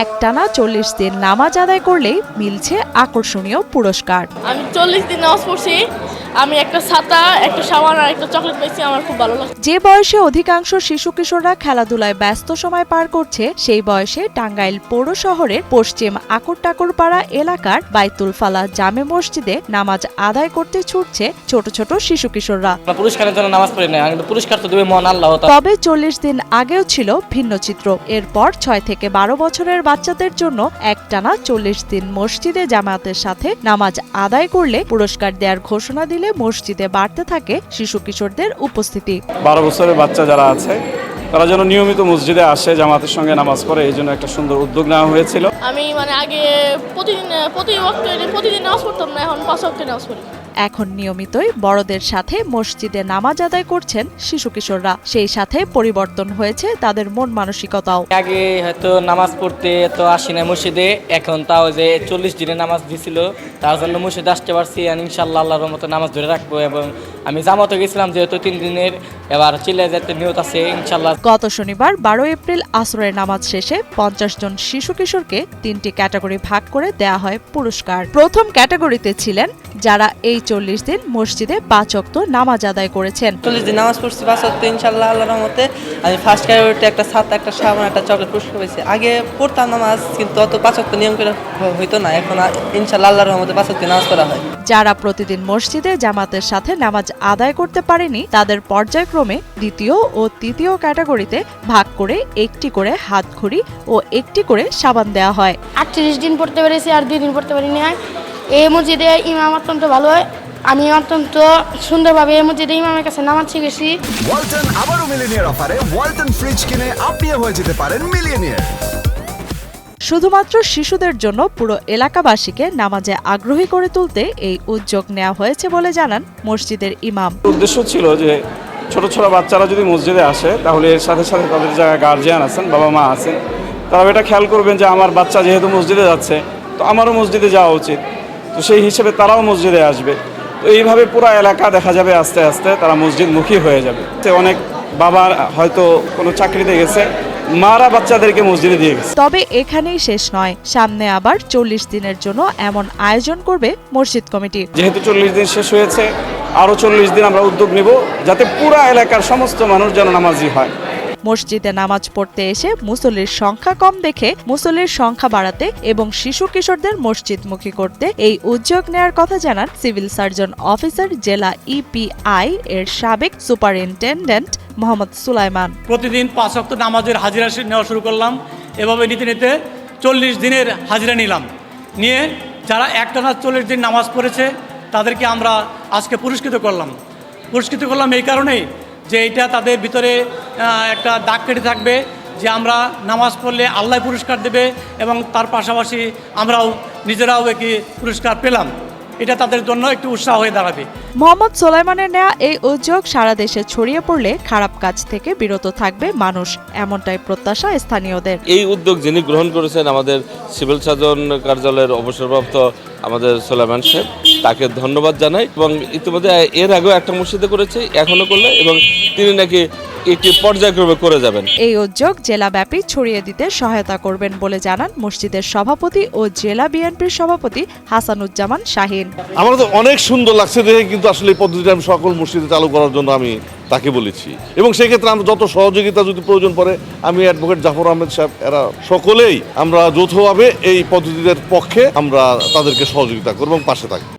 একটানা 40 দিন নামাজ আদায় করলেই মিলছে আকর্ষণীয় পুরস্কার। আমি 40 দিন নামাজ পড়ছি। আমি একটা ছাতা, একটা সাবান আর একটা চকলেট পেয়েছি। আমার খুব ভালো লাগছে। যে বয়সে অধিকাংশ শিশু কিশোররা খেলাধুলায় ব্যস্ত সময় পার করছে, সেই বয়সে টাঙ্গাইল পৌর শহরের পশ্চিম আকরটাকরপাড়া এলাকার বাইতুল ফালাহ জামে মসজিদে নামাজ আদায় করতে ছুটছে ছোট ছোট শিশু কিশোররা। পুরস্কারের জন্য নামাজ পড়ি না, পুরস্কার তো দেবে মহান আল্লাহ। তবে 40 দিন আগেও ছিল ভিন্ন চিত্র। এরপর 6 থেকে 12 বছরের বাচ্চাদের জন্য একটানা 40 দিন মসজিদে জামায়াতের সাথে নামাজ আদায় করলে পুরস্কার দেওয়ার ঘোষণা দিলে মসজিদে বাড়তে থাকে শিশু কিশোরদের উপস্থিতি। 12 বছরের বাচ্চা যারা আছে তারা যেন নিয়মিত মসজিদে আসে, জামাতের সঙ্গে নামাজ পড়ে, এই জন্য একটা সুন্দর উদ্যোগ নেওয়া হয়েছিল। আমি আগে প্রতিদিন নামাজ পড়তাম না, এখন 5 ওয়াক্ত নামাজ পড়ি। এখন নিয়মিতই বড়দের সাথে মসজিদে নামাজ আদায় করছেন শিশু কিশোররা। সেই সাথে পরিবর্তন হয়েছে তাদের মন মানসিকতাও। আগে হয়তো নামাজ পড়তে তো আসি না মসজিদে, এখন তাও যে 40 দিনের নামাজ দিছিল তার জন্য মসজিদে আসতে পারছি। ইনশাআল্লাহ আল্লাহর রহমতে নামাজ ধরে রাখবো। এবং আমি জামাতে গেছিলাম যেহেতু 3 দিনের, এবার চিল্লা যেতে নিয়ত আছে ইনশাআল্লাহ। গত শনিবার 12 এপ্রিল আসরের নামাজ শেষে 50 জন শিশু কিশোরকে 3টি ক্যাটাগরি ভাগ করে দেয়া হয় পুরস্কার। প্রথম ক্যাটাগরিতে ছিলেন যারা এই 40 দিন মসজিদে 5 ওয়াক্ত নামাজ আদায় করেছেন। 40 দিন নামাজ পড়ছি 5 ওয়াক্ত ইনশাআল্লাহ আল্লাহর রহমতে। আমি ফার্স্ট ক্যাটাগরিতে একটা ছাতা, একটা সাবান, একটা চকলেট পুরস্কার পেয়েছি। আগে পড়তাম নামাজ, কিন্তু অত 5 ওয়াক্ত নিয়ম করে হইতো না। এখন ইনশাআল্লাহ আল্লাহর রহমতে 5 ওয়াক্ত নামাজ পড়া হয়। যারা প্রতিদিন মসজিদে জামাতের সাথে নামাজ আদায় করতে পারেনি, তাদের পর্যায়ক্রমে দ্বিতীয় ও তৃতীয় ক্যাটাগরিতে ভাগ করে একটি করে হাতঘড়ি ও একটি করে সাবান দেওয়া হয়। 38 দিন পড়তে পেরেছি আর 2 দিন পড়তে পারিনি। এই মসজিদে ইমাম অত্যন্ত ভালো হয়। আমি অত্যন্ত সুন্দরভাবে এই মসজিদে ইমামের কাছে নামাজ শিখেছি। ওয়ালটন আবারও মিলিয়নিয়ার অফারে ওয়ালটন ফ্রিজ কিনে আপনিও হয়ে যেতে পারেন মিলিয়নিয়ার। শুধুমাত্র শিশুদের জন্য পুরো এলাকাবাসীকে নামাজে আগ্রহী করে তুলতে এই উদ্যোগ নেওয়া হয়েছে বলে জানান মসজিদের ইমাম। উদ্দেশ্য ছিল যে ছোট ছোট বাচ্চারা যদি মসজিদে আসে, তাহলে এর সাথে সাথে তাদের যারা গার্জিয়ান আছেন, বাবা মা আছেন, তারা এটা খেয়াল করবেন যে আমার বাচ্চা যেহেতু মসজিদে যাচ্ছে, তো আমারও মসজিদে যাওয়া উচিত। তো সেই হিসেবে তারাও মসজিদে আসবে। তো এইভাবে পুরো এলাকা দেখা যাবে আস্তে আস্তে তারা মসজিদমুখী হয়ে যাবে। অনেক বাবা হয়তো কোনো চাকরিতে গেছে, মারা বাচ্চাদেরকে মসজিদে দিয়ে গেছে। তবে এখানেই শেষ নয়, সামনে আবার 40 দিনের জন্য এমন আয়োজন করবে মসজিদ কমিটি। যেহেতু 40 দিন শেষ হয়েছে, আরও 40 দিন আমরা উদ্যোগ নেব যাতে পুরা এলাকার সমস্ত মানুষ যেন নামাজি হয়। মসজিদে নামাজ পড়তে এসে মুসল্লির সংখ্যা কম দেখে মুসল্লির সংখ্যা বাড়াতে এবং শিশু কিশোরদের মসজিদমুখী করতে এই উদ্যোগ নেয়ার কথা জানান সিভিল সার্জন অফিসার জেলা ইপিআই এর সাবেক সুপারিনটেন্ডেন্ট মোহাম্মদ সুলাইমান। প্রতিদিন 5 ওয়াক্ত নামাজের হাজিরা নেওয়া শুরু করলাম। এভাবে নিতে নিতে 40 দিনের হাজিরা নিলাম। নিয়ে যারা একটানা 40 দিন নামাজ পড়েছে তাদেরকে আমরা আজকে পুরস্কৃত করলাম এই কারণেই যে এটা তাদের ভিতরে একটা দাগ কেটে থাকবে যে আমরা নামাজ পড়লে আল্লাহ পুরস্কার দেবে, এবং তার পাশাপাশি আমরাও নিজেরাও একটি পুরস্কার পেলাম। এটা তাদের জন্য একটু উৎসাহ হয়ে দাঁড়াবে। মোহাম্মদ সুলাইমানের নেয়া এই উদ্যোগ সারা দেশে ছড়িয়ে পড়লে খারাপ কাজ থেকে বিরত থাকবে মানুষ, এমনটাই প্রত্যাশা স্থানীয়দের। এই উদ্যোগ যিনি গ্রহণ করেছেন আমাদের সিভিল সার্জন কার্যালয়ের অবসরপ্রাপ্ত আমাদের সুলাইমান সাহেব, তাকে ধন্যবাদ জানাই। এবং ইতিমধ্যে এর আগেও একটা মসজিদে করেছে, এখনো করলে, এবং তিনি নাকি একটি পর্যায়ক্রমে করে যাবেন। এই উদ্যোগ জেলাব্যাপী ছড়িয়ে দিতে সহায়তা করবেন বলে জানান মসজিদের সভাপতি ও জেলা বিএনপির সভাপতি হাসানুজ্জামান শাহিন। আমার তো অনেক সুন্দর লাগছে দেখে, কিন্তু আসলে এই পদ্ধতিটা আমি সকল মসজিদে চালু করার জন্য আমি তাকে বলেছি, এবং সেক্ষেত্রে আমরা যত সহযোগিতা যদি প্রয়োজন পড়ে, আমি অ্যাডভোকেট জাফর আহমেদ সাহেব, এরা সকলেই আমরা যৌথভাবে এই পদ্ধতিদের পক্ষে আমরা তাদেরকে সহযোগিতা করব এবং পাশে থাকবো।